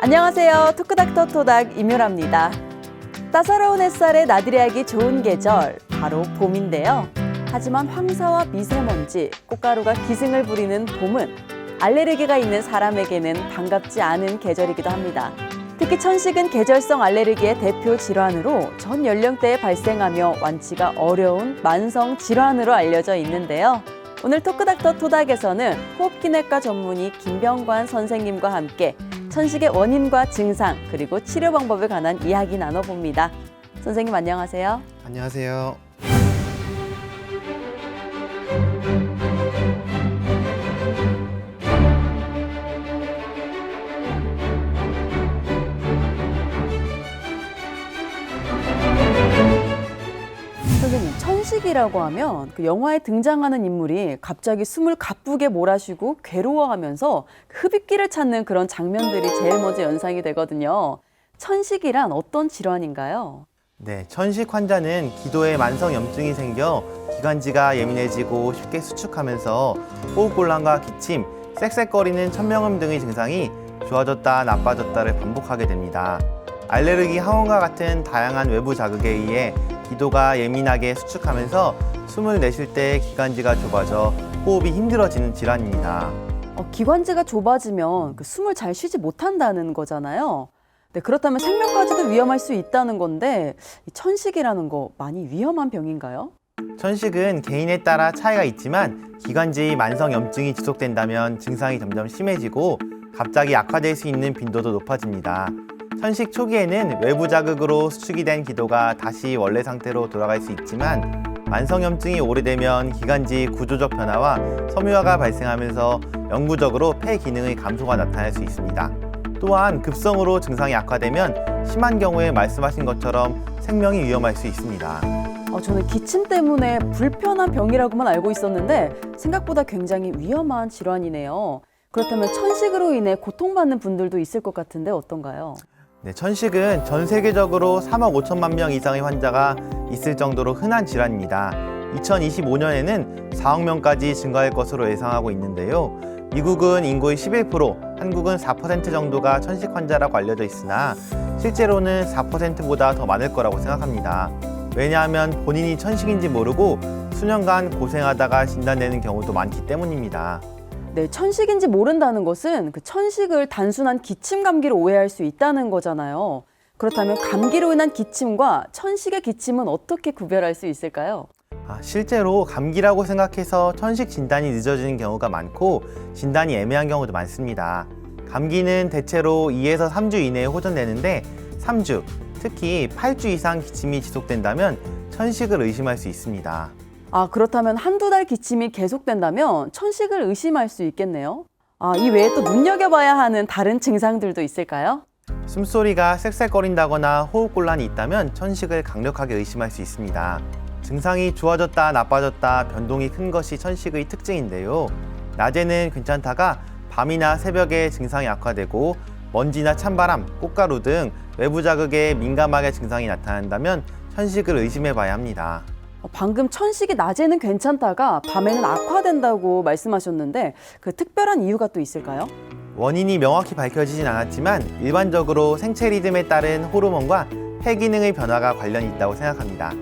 안녕하세요. 토크닥터 토닥 임유라입니다. 따사로운 햇살에 나들이하기 좋은 계절, 바로 봄인데요. 하지만 황사와 미세먼지, 꽃가루가 기승을 부리는 봄은 알레르기가 있는 사람에게는 반갑지 않은 계절이기도 합니다. 특히 천식은 계절성 알레르기의 대표 질환으로 전 연령대에 발생하며 완치가 어려운 만성 질환으로 알려져 있는데요. 오늘 토크닥터 토닥에서는 호흡기내과 전문의 김병관 선생님과 함께 천식의 원인과 증상 그리고 치료 방법에 관한 이야기 나눠봅니다. 선생님 안녕하세요. 안녕하세요. 선생님, 천식이라고 하면 그 영화에 등장하는 인물이 갑자기 숨을 가쁘게 몰아쉬고 괴로워하면서 흡입기를 찾는 그런 장면들이 제일 먼저 연상이 되거든요. 천식이란 어떤 질환인가요? 네, 천식 환자는 기도에 만성 염증이 생겨 기관지가 예민해지고 쉽게 수축하면서 호흡곤란과 기침, 쌕쌕거리는 천명음 등의 증상이 좋아졌다 나빠졌다를 반복하게 됩니다. 알레르기 항원과 같은 다양한 외부 자극에 의해 기도가 예민하게 수축하면서 숨을 내쉴 때 기관지가 좁아져 호흡이 힘들어지는 질환입니다. 기관지가 좁아지면 숨을 잘 쉬지 못한다는 거잖아요. 네, 그렇다면 생명까지도 위험할 수 있다는 건데 이 천식이라는 거 많이 위험한 병인가요? 천식은 개인에 따라 차이가 있지만 기관지 만성 염증이 지속된다면 증상이 점점 심해지고 갑자기 악화될 수 있는 빈도도 높아집니다. 천식 초기에는 외부 자극으로 수축이 된 기도가 다시 원래 상태로 돌아갈 수 있지만 만성염증이 오래되면 기관지 구조적 변화와 섬유화가 발생하면서 영구적으로 폐 기능의 감소가 나타날 수 있습니다. 또한 급성으로 증상이 악화되면 심한 경우에 말씀하신 것처럼 생명이 위험할 수 있습니다. 저는 기침 때문에 불편한 병이라고만 알고 있었는데 생각보다 굉장히 위험한 질환이네요. 그렇다면 천식으로 인해 고통받는 분들도 있을 것 같은데 어떤가요? 네, 천식은 전 세계적으로 3억 5천만 명 이상의 환자가 있을 정도로 흔한 질환입니다. 2025년에는 4억 명까지 증가할 것으로 예상하고 있는데요. 미국은 인구의 11%, 한국은 4% 정도가 천식 환자라고 알려져 있으나 실제로는 4%보다 더 많을 거라고 생각합니다. 왜냐하면 본인이 천식인지 모르고 수년간 고생하다가 진단되는 경우도 많기 때문입니다. 네, 천식인지 모른다는 것은 그 천식을 단순한 기침 감기로 오해할 수 있다는 거잖아요. 그렇다면 감기로 인한 기침과 천식의 기침은 어떻게 구별할 수 있을까요? 실제로 감기라고 생각해서 천식 진단이 늦어지는 경우가 많고 진단이 애매한 경우도 많습니다. 감기는 대체로 2에서 3주 이내에 호전되는데 3주, 특히 8주 이상 기침이 지속된다면 천식을 의심할 수 있습니다. 그렇다면 한두 달 기침이 계속된다면 천식을 의심할 수 있겠네요. 이 외에 또 눈여겨봐야 하는 다른 증상들도 있을까요? 숨소리가 쌕쌕거린다거나 호흡곤란이 있다면 천식을 강력하게 의심할 수 있습니다. 증상이 좋아졌다 나빠졌다 변동이 큰 것이 천식의 특징인데요. 낮에는 괜찮다가 밤이나 새벽에 증상이 악화되고 먼지나 찬바람, 꽃가루 등 외부 자극에 민감하게 증상이 나타난다면 천식을 의심해 봐야 합니다. 방금 천식이 낮에는 괜찮다가 밤에는 악화된다고 말씀하셨는데 그 특별한 이유가 또 있을까요? 원인이 명확히 밝혀지진 않았지만 일반적으로 생체 리듬에 따른 호르몬과 폐 기능의 변화가 관련이 있다고 생각합니다.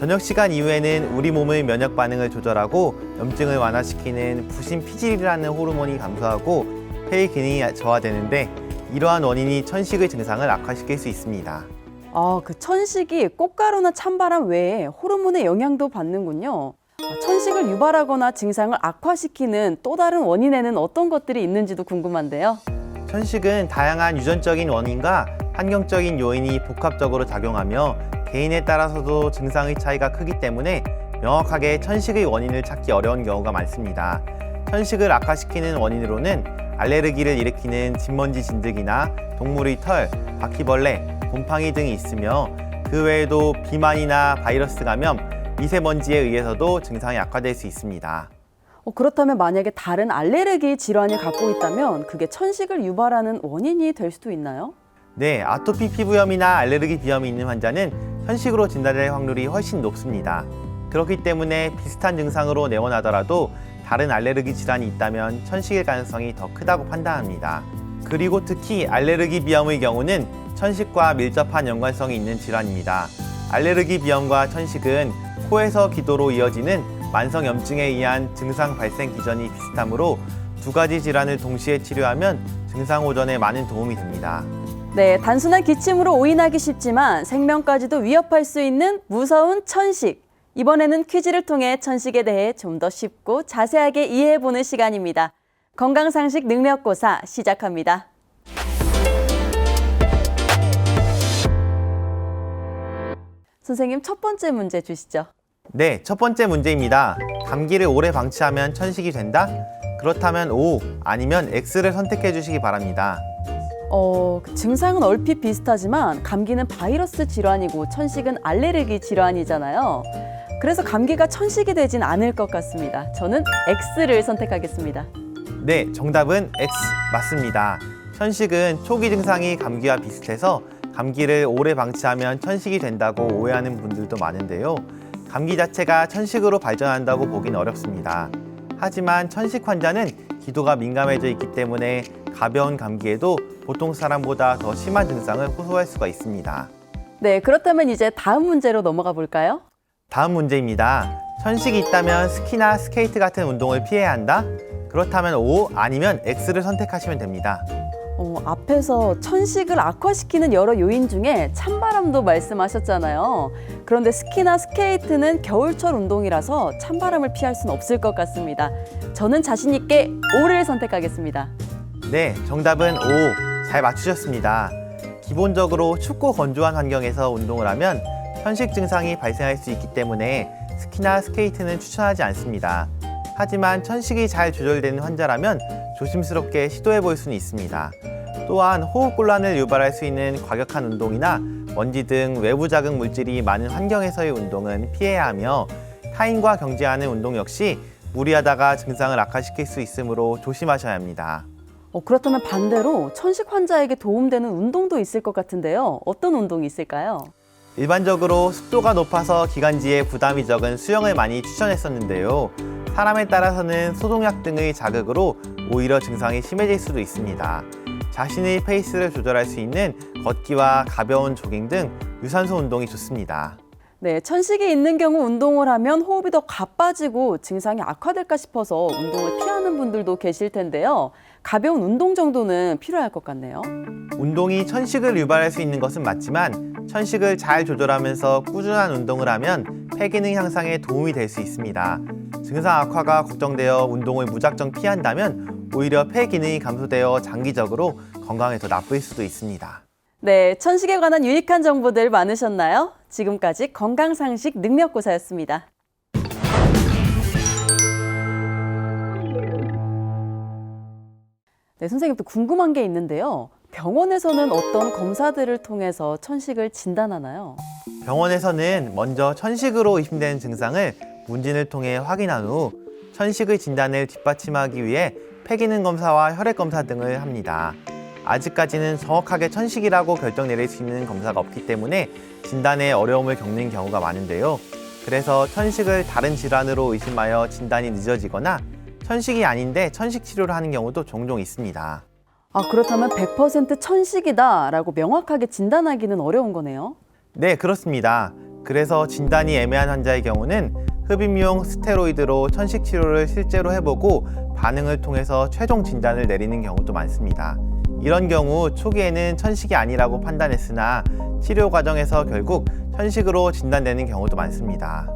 저녁 시간 이후에는 우리 몸의 면역 반응을 조절하고 염증을 완화시키는 부신피질이라는 호르몬이 감소하고 폐의 기능이 저하되는데 이러한 원인이 천식의 증상을 악화시킬 수 있습니다. 그 천식이 꽃가루나 찬바람 외에 호르몬의 영향도 받는군요. 천식을 유발하거나 증상을 악화시키는 또 다른 원인에는 어떤 것들이 있는지도 궁금한데요. 천식은 다양한 유전적인 원인과 환경적인 요인이 복합적으로 작용하며 개인에 따라서도 증상의 차이가 크기 때문에 명확하게 천식의 원인을 찾기 어려운 경우가 많습니다. 천식을 악화시키는 원인으로는 알레르기를 일으키는 진먼지 진드기나 동물의 털, 바퀴벌레, 곰팡이 등이 있으며 그 외에도 비만이나 바이러스 감염, 미세먼지에 의해서도 증상이 악화될 수 있습니다. 그렇다면 만약에 다른 알레르기 질환을 갖고 있다면 그게 천식을 유발하는 원인이 될 수도 있나요? 네, 아토피 피부염이나 알레르기 비염이 있는 환자는 천식으로 진단될 확률이 훨씬 높습니다. 그렇기 때문에 비슷한 증상으로 내원하더라도 다른 알레르기 질환이 있다면 천식일 가능성이 더 크다고 판단합니다. 그리고 특히 알레르기 비염의 경우는 천식과 밀접한 연관성이 있는 질환입니다. 알레르기 비염과 천식은 코에서 기도로 이어지는 만성염증에 의한 증상 발생 기전이 비슷하므로 두 가지 질환을 동시에 치료하면 증상 호전에 많은 도움이 됩니다. 네, 단순한 기침으로 오인하기 쉽지만 생명까지도 위협할 수 있는 무서운 천식. 이번에는 퀴즈를 통해 천식에 대해 좀 더 쉽고 자세하게 이해해보는 시간입니다. 건강상식 능력고사 시작합니다. 선생님, 첫 번째 문제 주시죠. 네, 첫 번째 문제입니다. 감기를 오래 방치하면 천식이 된다? 그렇다면 O 아니면 X를 선택해 주시기 바랍니다. 증상은 얼핏 비슷하지만 감기는 바이러스 질환이고 천식은 알레르기 질환이잖아요. 그래서 감기가 천식이 되진 않을 것 같습니다. 저는 X를 선택하겠습니다. 네, 정답은 X 맞습니다. 천식은 초기 증상이 감기와 비슷해서 감기를 오래 방치하면 천식이 된다고 오해하는 분들도 많은데요. 감기 자체가 천식으로 발전한다고 보긴 어렵습니다. 하지만 천식 환자는 기도가 민감해져 있기 때문에 가벼운 감기에도 보통 사람보다 더 심한 증상을 호소할 수가 있습니다. 네, 그렇다면 이제 다음 문제로 넘어가 볼까요? 다음 문제입니다. 천식이 있다면 스키나 스케이트 같은 운동을 피해야 한다? 그렇다면 O 아니면 X를 선택하시면 됩니다. 앞에서 천식을 악화시키는 여러 요인 중에 찬바람도 말씀하셨잖아요. 그런데 스키나 스케이트는 겨울철 운동이라서 찬바람을 피할 수는 없을 것 같습니다. 저는 자신 있게 O를 선택하겠습니다. 네, 정답은 O. 잘 맞추셨습니다. 기본적으로 춥고 건조한 환경에서 운동을 하면 천식 증상이 발생할 수 있기 때문에 스키나 스케이트는 추천하지 않습니다. 하지만 천식이 잘 조절되는 환자라면 조심스럽게 시도해 볼 수는 있습니다. 또한 호흡곤란을 유발할 수 있는 과격한 운동이나 먼지 등 외부 자극 물질이 많은 환경에서의 운동은 피해야 하며 타인과 경쟁하는 운동 역시 무리하다가 증상을 악화시킬 수 있으므로 조심하셔야 합니다. 그렇다면 반대로 천식 환자에게 도움되는 운동도 있을 것 같은데요. 어떤 운동이 있을까요? 일반적으로 습도가 높아서 기관지에 부담이 적은 수영을 많이 추천했었는데요. 사람에 따라서는 소독약 등의 자극으로 오히려 증상이 심해질 수도 있습니다. 자신의 페이스를 조절할 수 있는 걷기와 가벼운 조깅 등 유산소 운동이 좋습니다. 네, 천식이 있는 경우 운동을 하면 호흡이 더 가빠지고 증상이 악화될까 싶어서 운동을 피하는 분들도 계실 텐데요. 가벼운 운동 정도는 필요할 것 같네요. 운동이 천식을 유발할 수 있는 것은 맞지만 천식을 잘 조절하면서 꾸준한 운동을 하면 폐기능 향상에 도움이 될 수 있습니다. 증상 악화가 걱정되어 운동을 무작정 피한다면 오히려 폐 기능이 감소되어 장기적으로 건강에 더 나쁠 수도 있습니다. 네, 천식에 관한 유익한 정보들 많으셨나요? 지금까지 건강상식 능력고사였습니다. 네, 선생님 또 궁금한 게 있는데요. 병원에서는 어떤 검사들을 통해서 천식을 진단하나요? 병원에서는 먼저 천식으로 의심되는 증상을 문진을 통해 확인한 후 천식의 진단을 뒷받침하기 위해 폐기능 검사와 혈액 검사 등을 합니다. 아직까지는 정확하게 천식이라고 결정 내릴 수 있는 검사가 없기 때문에 진단에 어려움을 겪는 경우가 많은데요. 그래서 천식을 다른 질환으로 의심하여 진단이 늦어지거나 천식이 아닌데 천식 치료를 하는 경우도 종종 있습니다. 그렇다면 100% 천식이다라고 명확하게 진단하기는 어려운 거네요. 네, 그렇습니다. 그래서 진단이 애매한 환자의 경우는 흡입용 스테로이드로 천식 치료를 실제로 해보고 반응을 통해서 최종 진단을 내리는 경우도 많습니다. 이런 경우 초기에는 천식이 아니라고 판단했으나 치료 과정에서 결국 천식으로 진단되는 경우도 많습니다.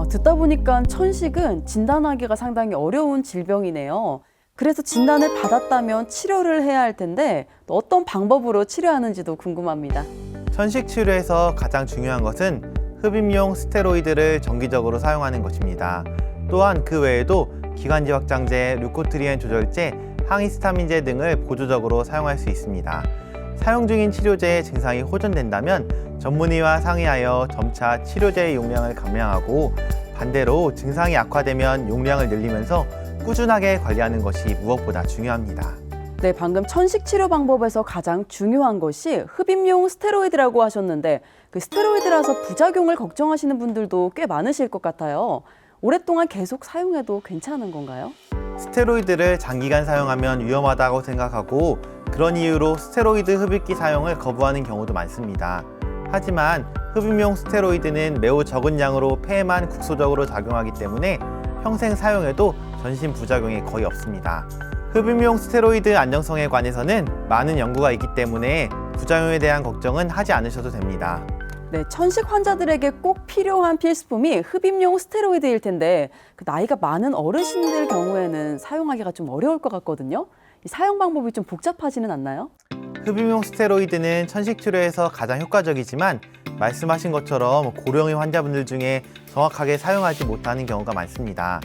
듣다 보니까 천식은 진단하기가 상당히 어려운 질병이네요. 그래서 진단을 받았다면 치료를 해야 할 텐데 또 어떤 방법으로 치료하는지도 궁금합니다. 천식 치료에서 가장 중요한 것은 흡입용 스테로이드를 정기적으로 사용하는 것입니다. 또한 그 외에도 기관지 확장제, 류코트리엔 조절제, 항히스타민제 등을 보조적으로 사용할 수 있습니다. 사용 중인 치료제의 증상이 호전된다면 전문의와 상의하여 점차 치료제의 용량을 감량하고 반대로 증상이 악화되면 용량을 늘리면서 꾸준하게 관리하는 것이 무엇보다 중요합니다. 네, 방금 천식 치료 방법에서 가장 중요한 것이 흡입용 스테로이드라고 하셨는데 그 스테로이드라서 부작용을 걱정하시는 분들도 꽤 많으실 것 같아요. 오랫동안 계속 사용해도 괜찮은 건가요? 스테로이드를 장기간 사용하면 위험하다고 생각하고 그런 이유로 스테로이드 흡입기 사용을 거부하는 경우도 많습니다. 하지만 흡입용 스테로이드는 매우 적은 양으로 폐에만 국소적으로 작용하기 때문에 평생 사용해도 전신 부작용이 거의 없습니다. 흡입용 스테로이드 안정성에 관해서는 많은 연구가 있기 때문에 부작용에 대한 걱정은 하지 않으셔도 됩니다. 네, 천식 환자들에게 꼭 필요한 필수품이 흡입용 스테로이드일 텐데 그 나이가 많은 어르신들 경우에는 사용하기가 좀 어려울 것 같거든요. 이 사용 방법이 좀 복잡하지는 않나요? 흡입용 스테로이드는 천식 치료에서 가장 효과적이지만 말씀하신 것처럼 고령의 환자분들 중에 정확하게 사용하지 못하는 경우가 많습니다.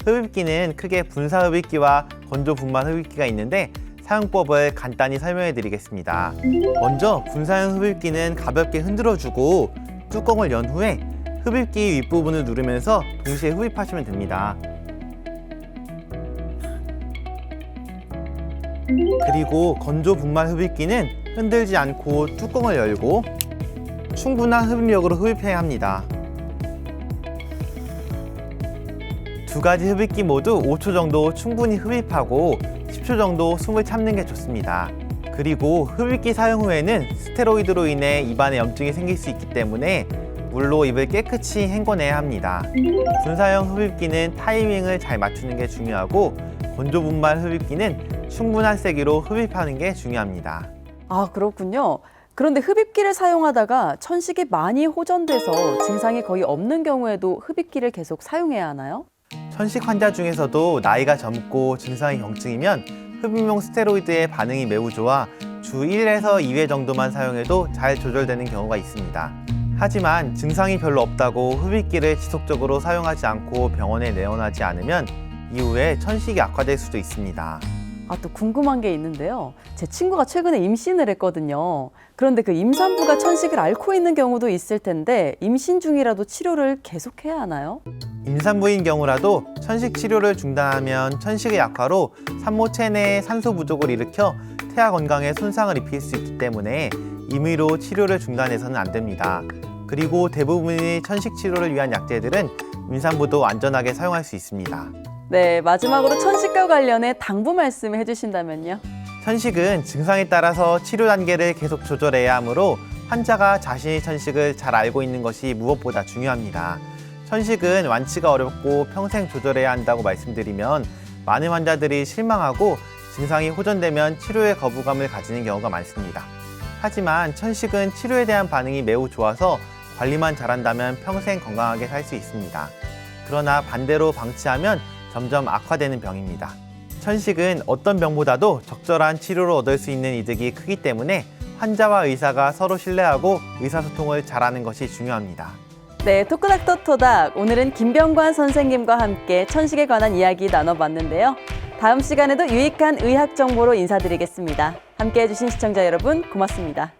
흡입기는 크게 분사 흡입기와 건조 분말 흡입기가 있는데 사용법을 간단히 설명해 드리겠습니다. 먼저 분사형 흡입기는 가볍게 흔들어주고 뚜껑을 연 후에 흡입기 윗부분을 누르면서 동시에 흡입하시면 됩니다. 그리고 건조 분말 흡입기는 흔들지 않고 뚜껑을 열고 충분한 흡입력으로 흡입해야 합니다. 두 가지 흡입기 모두 5초 정도 충분히 흡입하고 10초 정도 숨을 참는 게 좋습니다. 그리고 흡입기 사용 후에는 스테로이드로 인해 입안에 염증이 생길 수 있기 때문에 물로 입을 깨끗이 헹궈내야 합니다. 분사형 흡입기는 타이밍을 잘 맞추는 게 중요하고 건조 분말 흡입기는 충분한 세기로 흡입하는 게 중요합니다. 아, 그렇군요. 그런데 흡입기를 사용하다가 천식이 많이 호전돼서 증상이 거의 없는 경우에도 흡입기를 계속 사용해야 하나요? 천식 환자 중에서도 나이가 젊고 증상이 경증이면 흡입용 스테로이드의 반응이 매우 좋아 주 1에서 2회 정도만 사용해도 잘 조절되는 경우가 있습니다. 하지만 증상이 별로 없다고 흡입기를 지속적으로 사용하지 않고 병원에 내원하지 않으면 이후에 천식이 악화될 수도 있습니다. 아, 또 궁금한 게 있는데요. 제 친구가 최근에 임신을 했거든요. 그런데 그 임산부가 천식을 앓고 있는 경우도 있을 텐데 임신 중이라도 치료를 계속해야 하나요? 임산부인 경우라도 천식 치료를 중단하면 천식의 약화로 산모 체내에 산소 부족을 일으켜 태아 건강에 손상을 입힐 수 있기 때문에 임의로 치료를 중단해서는 안 됩니다. 그리고 대부분의 천식 치료를 위한 약제들은 임산부도 안전하게 사용할 수 있습니다. 네, 마지막으로 천식과 관련해 당부 말씀 해주신다면요. 천식은 증상에 따라서 치료 단계를 계속 조절해야 하므로 환자가 자신의 천식을 잘 알고 있는 것이 무엇보다 중요합니다. 천식은 완치가 어렵고 평생 조절해야 한다고 말씀드리면 많은 환자들이 실망하고 증상이 호전되면 치료에 거부감을 가지는 경우가 많습니다. 하지만 천식은 치료에 대한 반응이 매우 좋아서 관리만 잘한다면 평생 건강하게 살 수 있습니다. 그러나 반대로 방치하면 점점 악화되는 병입니다. 천식은 어떤 병보다도 적절한 치료를 얻을 수 있는 이득이 크기 때문에 환자와 의사가 서로 신뢰하고 의사소통을 잘하는 것이 중요합니다. 네, 토크닥터 토닥. 오늘은 김병관 선생님과 함께 천식에 관한 이야기 나눠봤는데요. 다음 시간에도 유익한 의학 정보로 인사드리겠습니다. 함께 해주신 시청자 여러분 고맙습니다.